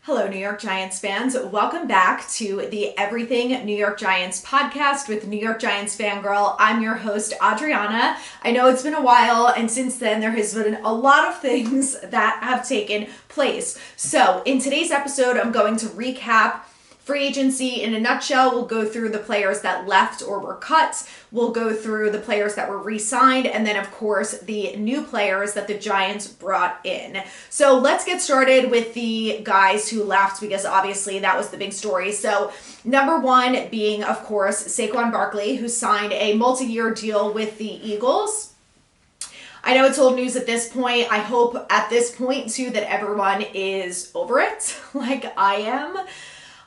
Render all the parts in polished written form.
Hello, New York Giants fans. Welcome back to the Everything New York Giants podcast with New York Giants fangirl. I'm your host, Adrianna. I know it's been a while, and since then there has been a lot of things that have taken place. So in today's episode, I'm going to recap free agency in a nutshell. We'll go through the players that left or were cut. We'll go through the players that were re-signed, and then of course the new players that the Giants brought in. So let's get started with the guys who left, because obviously that was the big story. So number one being, of course, Saquon Barkley, who signed a multi-year deal with the Eagles. I know it's old news at this point. I hope at this point too that everyone is over it, like I am.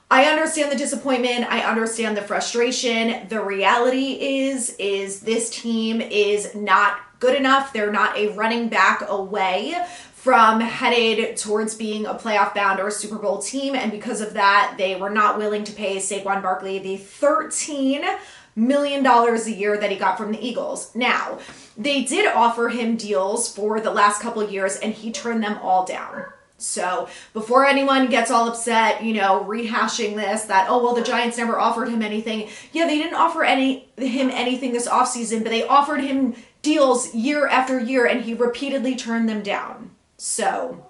I understand the disappointment. I understand the frustration. The reality is this team is not good enough. They're not a running back away from headed towards being a playoff bound or a Super Bowl team. And because of that, they were not willing to pay Saquon Barkley the $13 million a year that he got from the Eagles. Now, they did offer him deals for the last couple of years, and he turned them all down. So before anyone gets all upset, rehashing this, that, oh, well, the Giants never offered him anything. Yeah, they didn't offer him anything this offseason, but they offered him deals year after year, and he repeatedly turned them down. So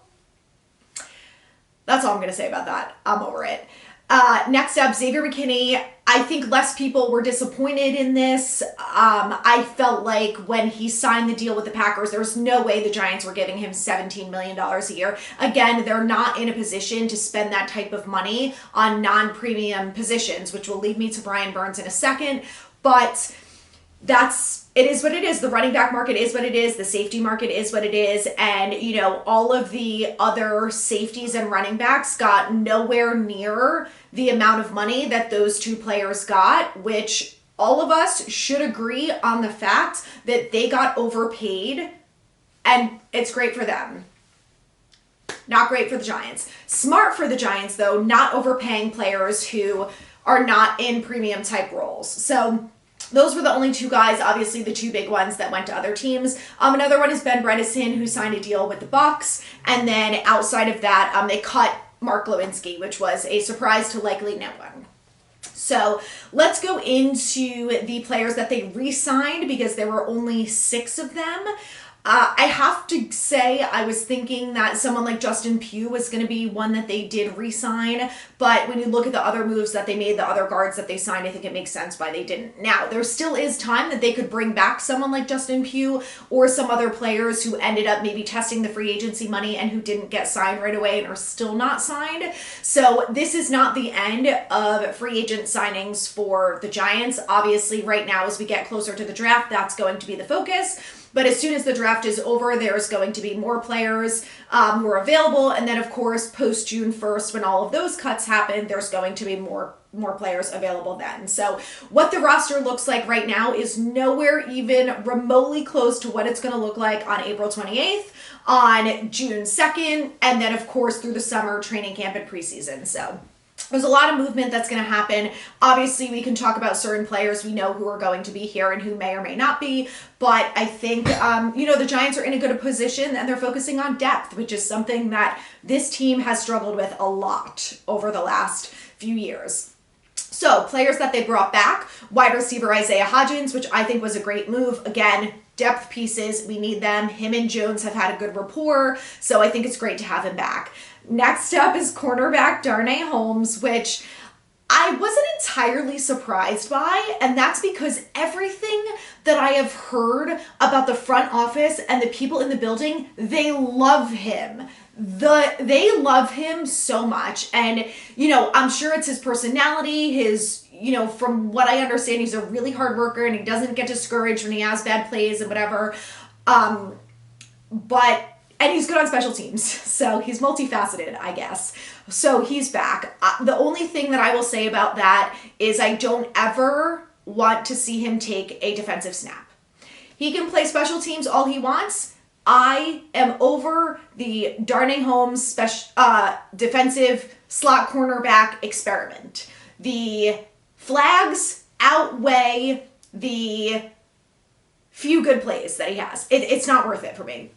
that's all I'm going to say about that. I'm over it. Next up, Xavier McKinney. I think less people were disappointed in this. I felt like when he signed the deal with the Packers, there was no way the Giants were giving him $17 million a year. Again, they're not in a position to spend that type of money on non-premium positions, which will lead me to Brian Burns in a second. But it is what it is. The running back market is what it is. The safety market is what it is. And, all of the other safeties and running backs got nowhere near the amount of money that those two players got, which all of us should agree on the fact that they got overpaid, and it's great for them. Not great for the Giants. Smart for the Giants, though, not overpaying players who are not in premium type roles. So those were the only two guys, obviously the two big ones that went to other teams. Another one is Ben Bredeson, who signed a deal with the Bucs. And then outside of that, they cut Mark Lewinsky, which was a surprise to likely no one. So let's go into the players that they re-signed, because there were only 6 of them. I have to say, I was thinking that someone like Justin Pugh was going to be one that they did re-sign, but when you look at the other moves that they made, the other guards that they signed, I think it makes sense why they didn't. Now, there still is time that they could bring back someone like Justin Pugh or some other players who ended up maybe testing the free agency money and who didn't get signed right away and are still not signed. So this is not the end of free agent signings for the Giants. Obviously, right now, as we get closer to the draft, that's going to be the focus. But as soon as the draft is over, there's going to be more players who are available. And then, of course, post June 1st, when all of those cuts happen, there's going to be more players available then. So what the roster looks like right now is nowhere even remotely close to what it's going to look like on April 28th, on June 2nd, and then, of course, through the summer training camp and preseason. So there's a lot of movement that's going to happen. Obviously, we can talk about certain players we know who are going to be here and who may or may not be. But I think, the Giants are in a good position, and they're focusing on depth, which is something that this team has struggled with a lot over the last few years. So players that they brought back: wide receiver Isaiah Hodgins, which I think was a great move. Again, depth pieces, we need them. Him and Jones have had a good rapport, so I think it's great to have him back. Next up is cornerback Darnay Holmes, which I wasn't entirely surprised by, and that's because everything that I have heard about the front office and the people in the building, they love him. They love him so much, and I'm sure it's his personality, his from what I understand, he's a really hard worker and he doesn't get discouraged when he has bad plays and whatever. And he's good on special teams, so he's multifaceted, I guess. So he's back. The only thing that I will say about that is I don't ever want to see him take a defensive snap. He can play special teams all he wants. I am over the Darnay Holmes defensive slot cornerback experiment. The flags outweigh the few good plays that he has. It's not worth it for me.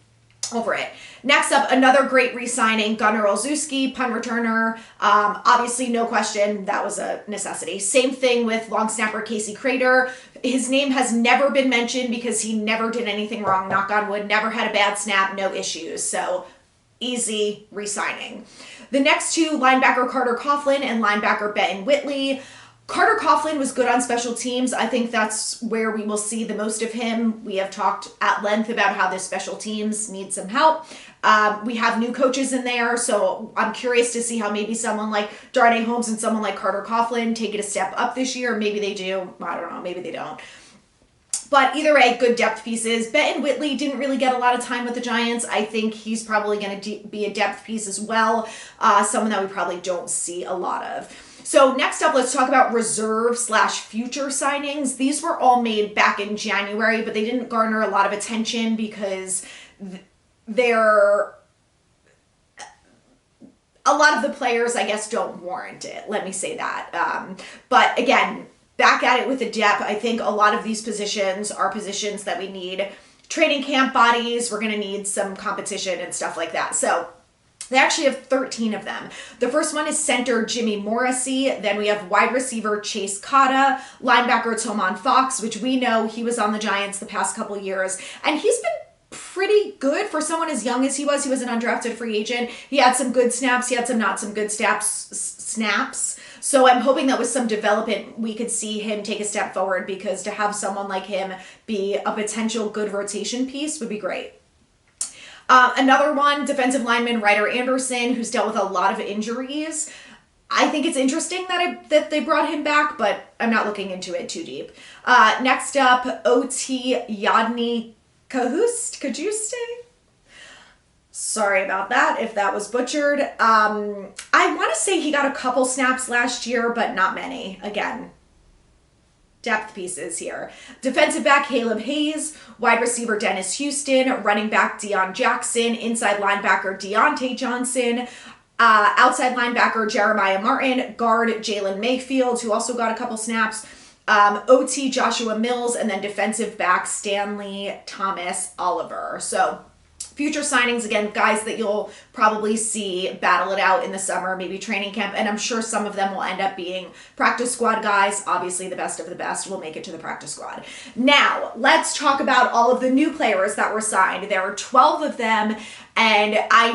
Over it. Next up, another great re-signing, Gunnar Olszewski, punt returner. Obviously, no question, that was a necessity. Same thing with long snapper Casey Crater. His name has never been mentioned because he never did anything wrong, knock on wood, never had a bad snap, no issues. So, easy re-signing. The next two, linebacker Carter Coughlin and linebacker Benton Whitley. Carter Coughlin was good on special teams. I think that's where we will see the most of him. We have talked at length about how the special teams need some help. We have new coaches in there, so I'm curious to see how maybe someone like Darnay Holmes and someone like Carter Coughlin take it a step up this year. Maybe they do. I don't know. Maybe they don't. But either way, good depth pieces. Benton Whitley didn't really get a lot of time with the Giants. I think he's probably going to be a depth piece as well. Someone that we probably don't see a lot of. So next up, let's talk about reserve/future signings. These were all made back in January, but they didn't garner a lot of attention because they're... a lot of the players, I guess, don't warrant it. Let me say that. But again, back at it with the depth, I think a lot of these positions are positions that we need training camp bodies. We're going to need some competition and stuff like that. So they actually have 13 of them. The first one is center Jimmy Morrissey. Then we have wide receiver Chase Cotta, linebacker Tomon Fox, which we know he was on the Giants the past couple years. And he's been pretty good for someone as young as he was. He was an undrafted free agent. He had some good snaps. He had some not some good snaps. So I'm hoping that with some development, we could see him take a step forward, because to have someone like him be a potential good rotation piece would be great. Another one, defensive lineman Ryder Anderson, who's dealt with a lot of injuries. I think it's interesting that they brought him back, but I'm not looking into it too deep. Next up, OT Yadni Kajuste. Sorry about that if that was butchered. I want to say he got a couple snaps last year, but not many. Again, depth pieces here. Defensive back Caleb Hayes, wide receiver Dennis Houston, running back Deion Jackson, inside linebacker Deontay Johnson, outside linebacker Jeremiah Martin, guard Jalen Mayfield, who also got a couple snaps, OT Joshua Mills, and then defensive back Stanley Thomas Oliver. So future signings, again, guys that you'll probably see battle it out in the summer, maybe training camp, and I'm sure some of them will end up being practice squad guys. Obviously, the best of the best will make it to the practice squad. Now, let's talk about all of the new players that were signed. There are 12 of them, and I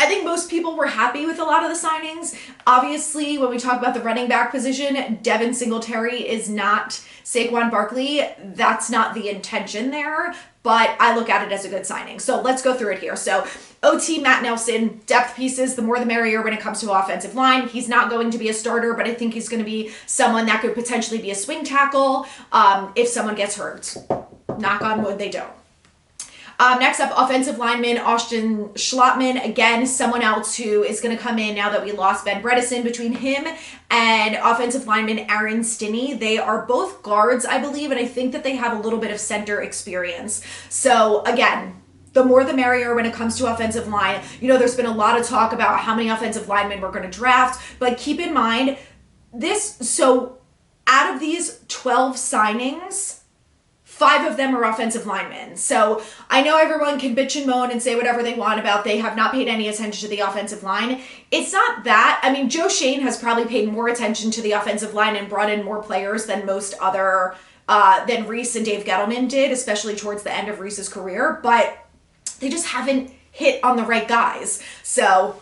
think most people were happy with a lot of the signings. Obviously, when we talk about the running back position, Devin Singletary is not Saquon Barkley. That's not the intention there, but I look at it as a good signing. So let's go through it here. So OT Matt Nelson, depth pieces, the more the merrier when it comes to offensive line. He's not going to be a starter, but I think he's going to be someone that could potentially be a swing tackle if someone gets hurt. Knock on wood, they don't. Next up, offensive lineman Austin Schlottman. Again, someone else who is going to come in now that we lost Ben Bredesen. Between him and offensive lineman Aaron Stinney, they are both guards, I believe, and I think that they have a little bit of center experience. So again, the more the merrier when it comes to offensive line. You know, there's been a lot of talk about how many offensive linemen we're going to draft, but keep in mind so out of these 12 signings, 5 of them are offensive linemen. So I know everyone can bitch and moan and say whatever they want about they have not paid any attention to the offensive line. It's not that. I mean, Joe Shane has probably paid more attention to the offensive line and brought in more players than than Reese and Dave Gettleman did, especially towards the end of Reese's career, but they just haven't hit on the right guys. So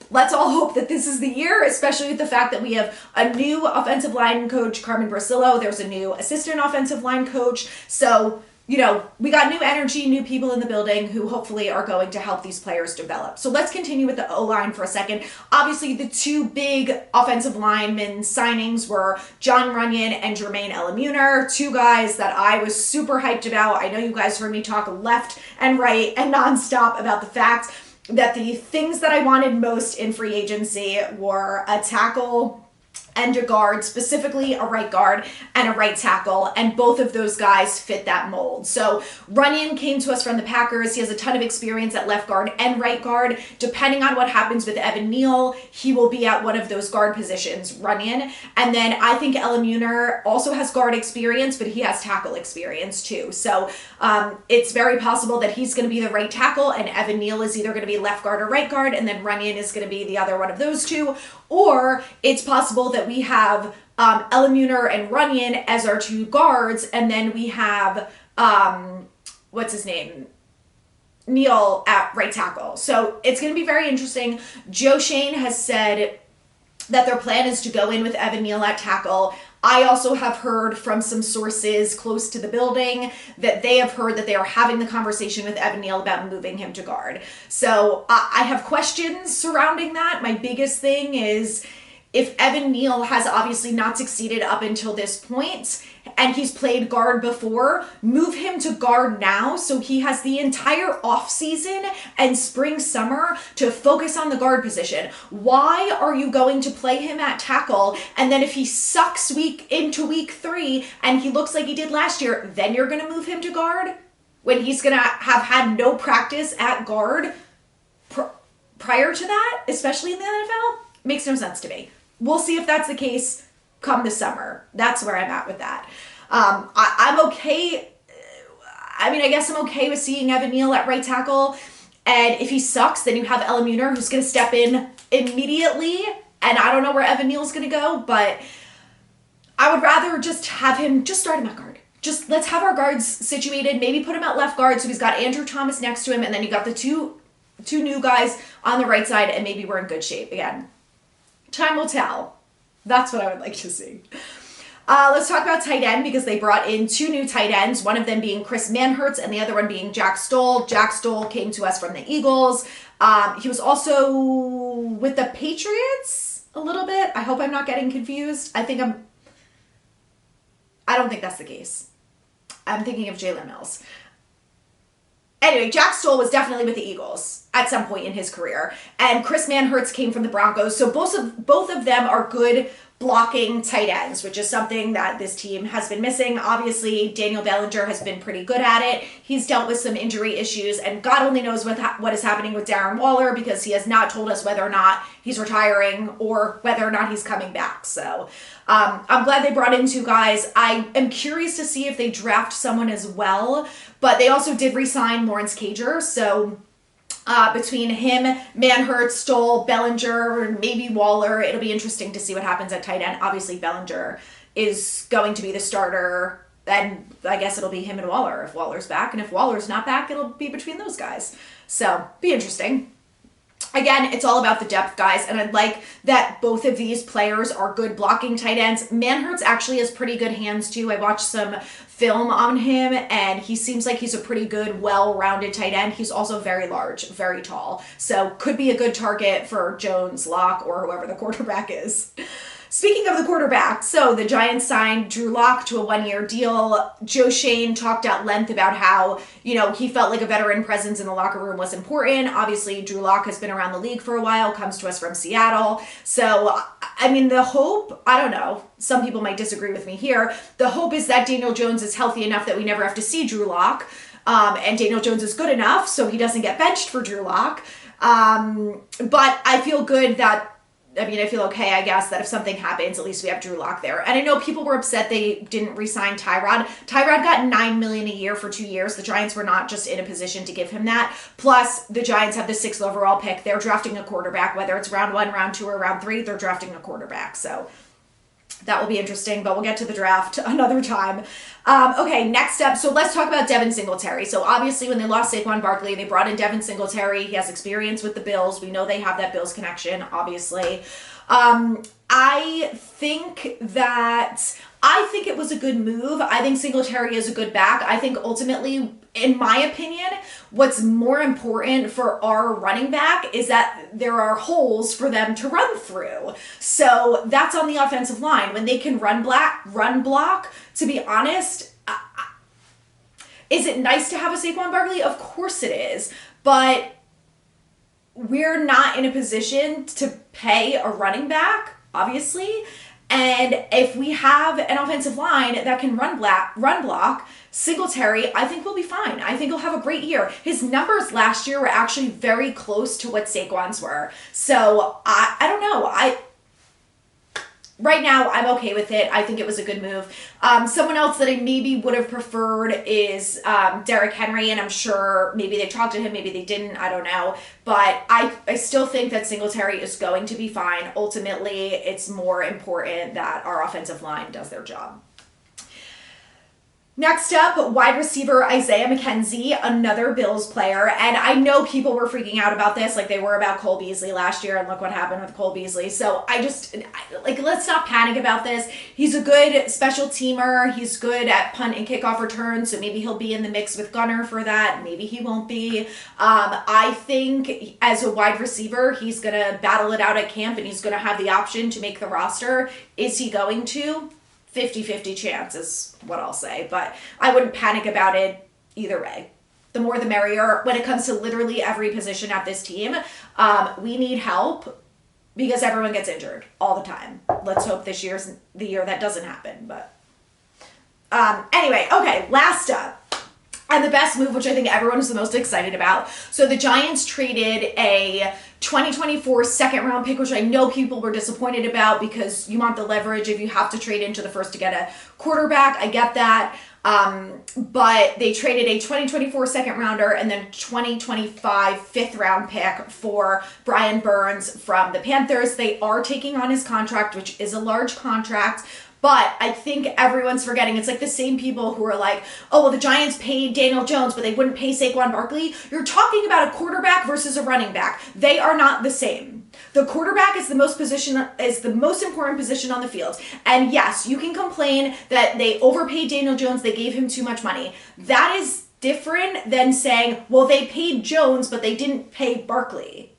let's all hope that this is the year, especially with the fact that we have a new offensive line coach, Carmen Brasillo. There's a new assistant offensive line coach. So, you know, we got new energy, new people in the building who hopefully are going to help these players develop. So let's continue with the O-line for a second. Obviously, the 2 big offensive lineman signings were John Runyon and Jermaine Elamuner, 2 guys that I was super hyped about. I know you guys heard me talk left and right and nonstop about the fact that the things that I wanted most in free agency were a tackle and a guard, specifically a right guard and a right tackle, and both of those guys fit that mold. So Runyon came to us from the Packers. He has a ton of experience at left guard and right guard. Depending on what happens with Evan Neal, he will be at one of those guard positions, Runyon. And then I think Ella Muner also has guard experience, but he has tackle experience too. So it's very possible that he's going to be the right tackle and Evan Neal is either going to be left guard or right guard, and then Runyon is going to be the other one of those two. Or it's possible that we have Ella Muner and Runyon as our two guards, and then we have, what's his name? Neal at right tackle. So it's going to be very interesting. Joe Shane has said that their plan is to go in with Evan Neal at tackle. I also have heard from some sources close to the building that they have heard that they are having the conversation with Evan Neal about moving him to guard. So I have questions surrounding that. My biggest thing is, if Evan Neal has obviously not succeeded up until this point, and he's played guard before, move him to guard now so he has the entire offseason and spring, summer to focus on the guard position. Why are you going to play him at tackle, and then if he sucks into week 3 and he looks like he did last year, then you're going to move him to guard when he's going to have had no practice at guard prior to that, especially in the NFL? Makes no sense to me. We'll see if that's the case come the summer. That's where I'm at with that. I'm okay. I mean, I guess I'm okay with seeing Evan Neal at right tackle. And if he sucks, then you have Ella Muner who's going to step in immediately. And I don't know where Evan Neal's going to go, but I would rather just have him, just start him at guard. Just let's have our guards situated. Maybe put him at left guard so he's got Andrew Thomas next to him. And then you got the two new guys on the right side, and maybe we're in good shape again. Time will tell. That's what I would like to see. Let's talk about tight end, because they brought in 2 new tight ends, one of them being Chris Manhertz and the other one being Jack Stoll. Jack Stoll came to us from the Eagles. He was also with the Patriots a little bit. I hope I'm not getting confused. I don't think that's the case. I'm thinking of Jalen Mills. Anyway, Jack Stoll was definitely with the Eagles at some point in his career. And Chris Manhertz came from the Broncos. So both of them are good blocking tight ends, which is something that this team has been missing. Obviously, Daniel Bellinger has been pretty good at it. He's dealt with some injury issues, and God only knows what is happening with Darren Waller, because he has not told us whether or not he's retiring or whether or not he's coming back. So I'm glad they brought in 2 guys. I am curious to see if they draft someone as well, but they also did re-sign Lawrence Cager. So between him, Manhertz, Stoll, Bellinger, and maybe Waller, it'll be interesting to see what happens at tight end. Obviously, Bellinger is going to be the starter, and I guess it'll be him and Waller if Waller's back. And if Waller's not back, it'll be between those guys. So, be interesting. Again, it's all about the depth, guys, and I'd like that both of these players are good blocking tight ends. Manhertz actually has pretty good hands, too. I watched some film on him, and he seems like he's a pretty good, well-rounded tight end. He's also very large, very tall, so could be a good target for Jones, Locke, or whoever the quarterback is. Speaking of the quarterback, so the Giants signed Drew Lock to a 1-year deal. Joe Shane talked at length about how, he felt like a veteran presence in the locker room was important. Obviously, Drew Lock has been around the league for a while, comes to us from Seattle. So, I mean, the hope, I don't know, some people might disagree with me here. The hope is that Daniel Jones is healthy enough that we never have to see Drew Lock. And Daniel Jones is good enough so he doesn't get benched for Drew Lock. But I feel good that, I feel okay, I guess, that if something happens, at least we have Drew Lock there. And I know people were upset they didn't re-sign Tyrod. Tyrod got $9 million a year for 2 years. The Giants were not just in a position to give him that. Plus, the Giants have the 6th overall pick. They're drafting a quarterback, whether it's round 1, round 2, or round 3, they're drafting a quarterback. So that will be interesting, but we'll get to the draft another time. Okay, next up, so let's talk about Devin Singletary. So obviously when they lost Saquon Barkley, they brought in Devin Singletary. He has experience with the Bills. We know they have that Bills connection, obviously. I think it was a good move. I think Singletary is a good back. I think ultimately, in my opinion, what's more important for our running back is that there are holes for them to run through. So that's on the offensive line. When they can run block, to be honest, is it nice to have a Saquon Barkley? Of course it is. But we're not in a position to pay a running back, obviously. And if we have an offensive line that can run block, Singletary, I think will be fine. I think he'll have a great year. His numbers last year were actually very close to what Saquon's were. So I don't know. Right now, I'm okay with it. I think it was a good move. Someone else that I maybe would have preferred is Derrick Henry, and I'm sure maybe they talked to him, maybe they didn't, I don't know. But I still think that Singletary is going to be fine. Ultimately, it's more important that our offensive line does their job. Next up, wide receiver Isaiah McKenzie, another Bills player. And I know people were freaking out about this like they were about Cole Beasley last year, and look what happened with Cole Beasley. So let's not panic about this. He's a good special teamer. He's good at punt and kickoff returns, so maybe he'll be in the mix with Gunner for that. Maybe he won't be. I think as a wide receiver, he's going to battle it out at camp, and he's going to have the option to make the roster. Is he going to? 50-50 chance is what I'll say, but I wouldn't panic about it either way. The more the merrier when it comes to literally every position at this team. We need help because everyone gets injured all the time. Let's hope this year's the year that doesn't happen, but anyway, okay, last up. And the best move, which I think everyone is the most excited about. So the Giants traded a 2024 second round pick, which I know people were disappointed about because you want the leverage if you have to trade into the first to get a quarterback. I get that. But they traded a 2024 second rounder and then 2025 fifth round pick for Brian Burns from the Panthers. They are taking on his contract, which is a large contract. But I think everyone's forgetting. It's like the same people who are like, oh, well, the Giants paid Daniel Jones, but they wouldn't pay Saquon Barkley. You're talking about a quarterback versus a running back. They are not the same. The quarterback is the most important position on the field. And yes, you can complain that they overpaid Daniel Jones. They gave him too much money. That is different than saying, well, they paid Jones, but they didn't pay Barkley.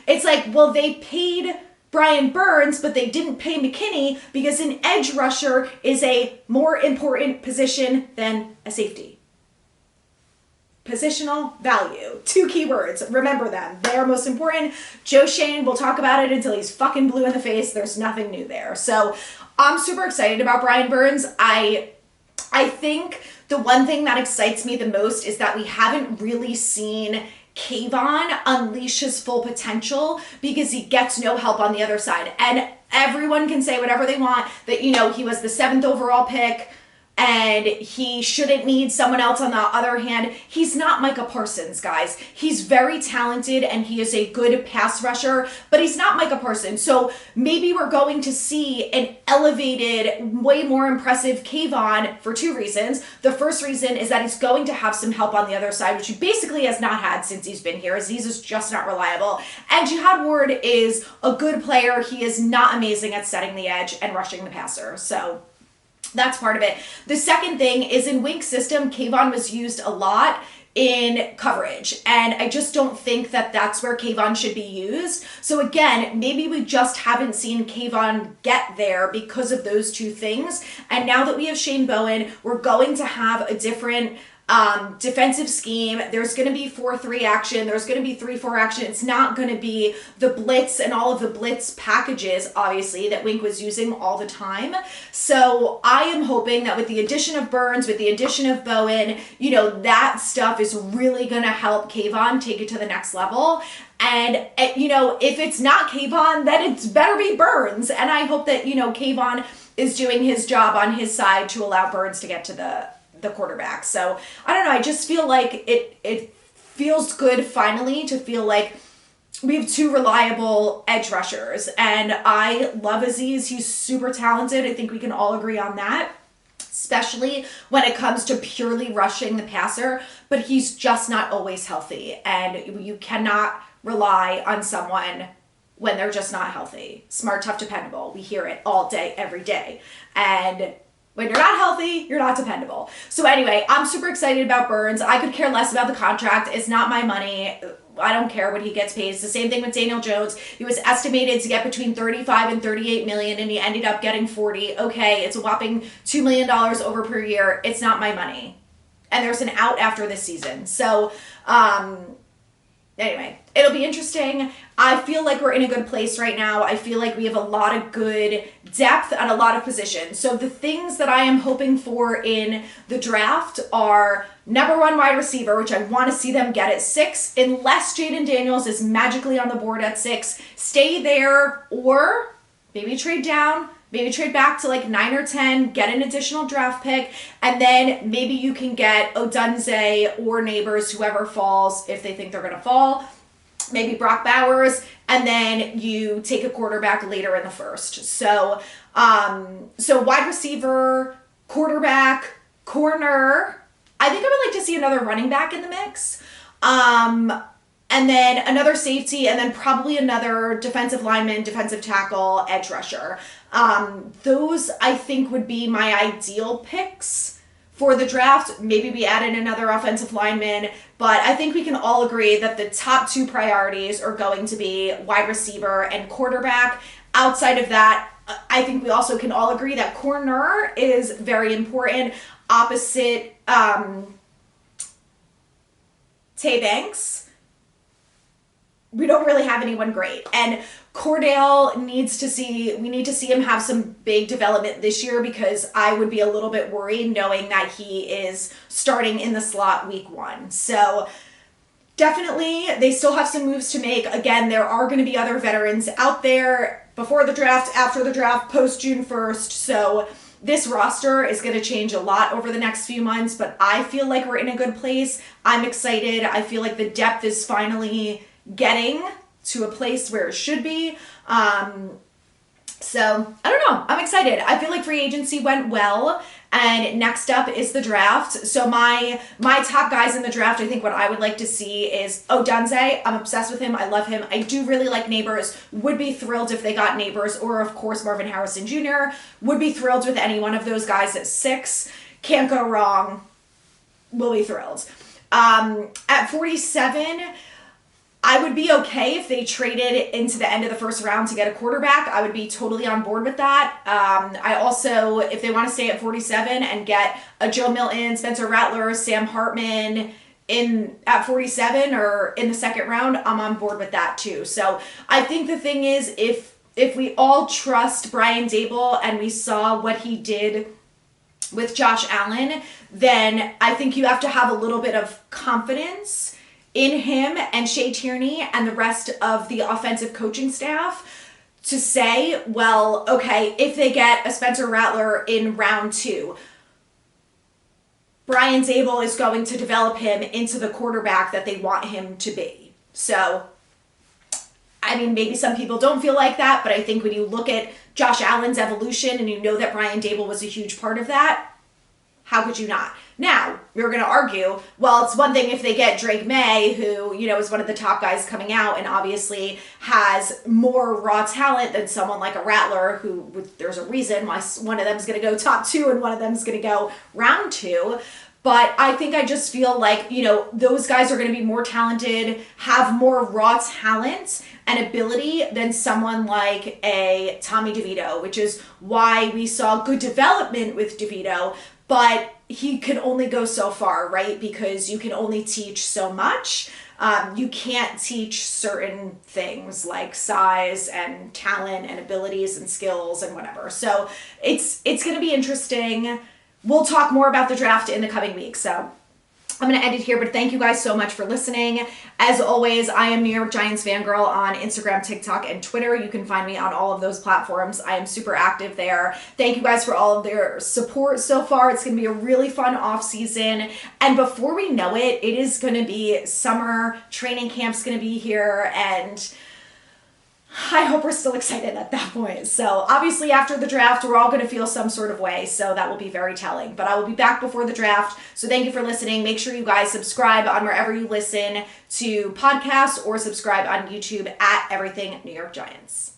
It's like, well, they paid Brian Burns, but they didn't pay McKinney because an edge rusher is a more important position than a safety. Positional value. 2 keywords. Remember them. They are most important. Joe Shane, we'll talk about it until he's fucking blue in the face. There's nothing new there. So I'm super excited about Brian Burns. I think the one thing that excites me the most is that we haven't really seen Kayvon unleash his full potential because he gets no help on the other side. And everyone can say whatever they want that, you know, he was the 7th overall pick and he shouldn't need someone else. On the other hand, he's not Micah Parsons, guys. He's very talented and he is a good pass rusher, but he's not Micah Parsons. So maybe we're going to see an elevated, way more impressive Kayvon for 2 reasons. The first reason is that he's going to have some help on the other side, which he basically has not had since he's been here. Aziz is just not reliable. And Jihad Ward is a good player. He is not amazing at setting the edge and rushing the passer. So that's part of it. The second thing is in Wink's system, Kayvon was used a lot in coverage. And I just don't think that that's where Kayvon should be used. So again, maybe we just haven't seen Kayvon get there because of those 2 things. And now that we have Shane Bowen, we're going to have a different defensive scheme. There's going to be 4-3 action. There's going to be 3-4 action. It's not going to be the blitz and all of the blitz packages, obviously, that Wink was using all the time. So I am hoping that with the addition of Burns, with the addition of Bowen, you know, that stuff is really going to help Kayvon take it to the next level. And, you know, if it's not Kayvon, then it's better be Burns. And I hope that, you know, Kayvon is doing his job on his side to allow Burns to get to the quarterback. So I don't know. I just feel like it feels good finally to feel like we have 2 reliable edge rushers. And I love Aziz. He's super talented. I think we can all agree on that, especially when it comes to purely rushing the passer, but he's just not always healthy. And you cannot rely on someone when they're just not healthy. Smart, tough, dependable. We hear it all day, every day. And when you're not healthy, you're not dependable. So anyway, I'm super excited about Burns. I could care less about the contract. It's not my money. I don't care what he gets paid. It's the same thing with Daniel Jones. He was estimated to get between 35 and 38 million and he ended up getting 40. Okay, it's a whopping $2 million over per year. It's not my money. And there's an out after this season. So anyway, it'll be interesting. I feel like we're in a good place right now. I feel like we have a lot of good depth at a lot of positions. So the things that I am hoping for in the draft are number one, wide receiver, which I want to see them get at 6, unless Jaden Daniels is magically on the board at 6. Stay there, or maybe trade down. Maybe trade back to like 9 or 10, get an additional draft pick, and then maybe you can get Odunze or Neighbors, whoever falls, if they think they're going to fall. Maybe Brock Bowers, and then you take a quarterback later in the first. So wide receiver, quarterback, corner. I think I would like to see another running back in the mix. And then another safety, and then probably another defensive lineman, defensive tackle, edge rusher. Those I think would be my ideal picks for the draft. Maybe we add in another offensive lineman, but I think we can all agree that the top 2 priorities are going to be wide receiver and quarterback. Outside of that, I think we also can all agree that corner is very important. Opposite Tay Banks, we don't really have anyone great. And Cordell we need to see him have some big development this year, because I would be a little bit worried knowing that he is starting in the slot week 1. So definitely they still have some moves to make. Again, there are going to be other veterans out there before the draft, after the draft, post June 1st. So this roster is going to change a lot over the next few months, but I feel like we're in a good place. I'm excited. I feel like the depth is finally getting to a place where it should be. So I don't know. I'm excited. I feel like free agency went well, and next up is the draft. So my top guys in the draft, I think what I would like to see is Odunze. I'm obsessed with him. I love him. I do really like Neighbors. Would be thrilled if they got Neighbors, or of course Marvin Harrison Jr. Would be thrilled with any one of those guys at 6. Can't go wrong. Will be thrilled. At 47, I would be okay if they traded into the end of the first round to get a quarterback. I would be totally on board with that. I also, if they want to stay at 47 and get a Joe Milton, Spencer Rattler, Sam Hartman at 47 or in the second round, I'm on board with that too. So I think the thing is, if we all trust Brian Dable and we saw what he did with Josh Allen, then I think you have to have a little bit of confidence in him and Shea Tierney and the rest of the offensive coaching staff to say, well, okay, if they get a Spencer Rattler in round 2, Brian Dable is going to develop him into the quarterback that they want him to be. So, I mean, maybe some people don't feel like that, but I think when you look at Josh Allen's evolution and you know that Brian Dable was a huge part of that, how could you not? Now, you're going to argue, well, it's one thing if they get Drake May, who, is one of the top guys coming out and obviously has more raw talent than someone like a Rattler, who there's a reason why one of them is going to go top 2 and one of them is going to go round 2. But I think I just feel like, those guys are going to be more talented, have more raw talent and ability than someone like a Tommy DeVito, which is why we saw good development with DeVito. But he can only go so far, right? Because you can only teach so much. You can't teach certain things like size and talent and abilities and skills and whatever. So it's going to be interesting. We'll talk more about the draft in the coming weeks. So I'm going to end it here, but thank you guys so much for listening. As always, I am New York Giants Fangirl on Instagram, TikTok, and Twitter. You can find me on all of those platforms. I am super active there. Thank you guys for all of their support so far. It's going to be a really fun off season. And before we know it, it is going to be summer. Training camp's going to be here, and I hope we're still excited at that point. So obviously after the draft, we're all going to feel some sort of way. So that will be very telling. But I will be back before the draft. So thank you for listening. Make sure you guys subscribe on wherever you listen to podcasts, or subscribe on YouTube at Everything New York Giants.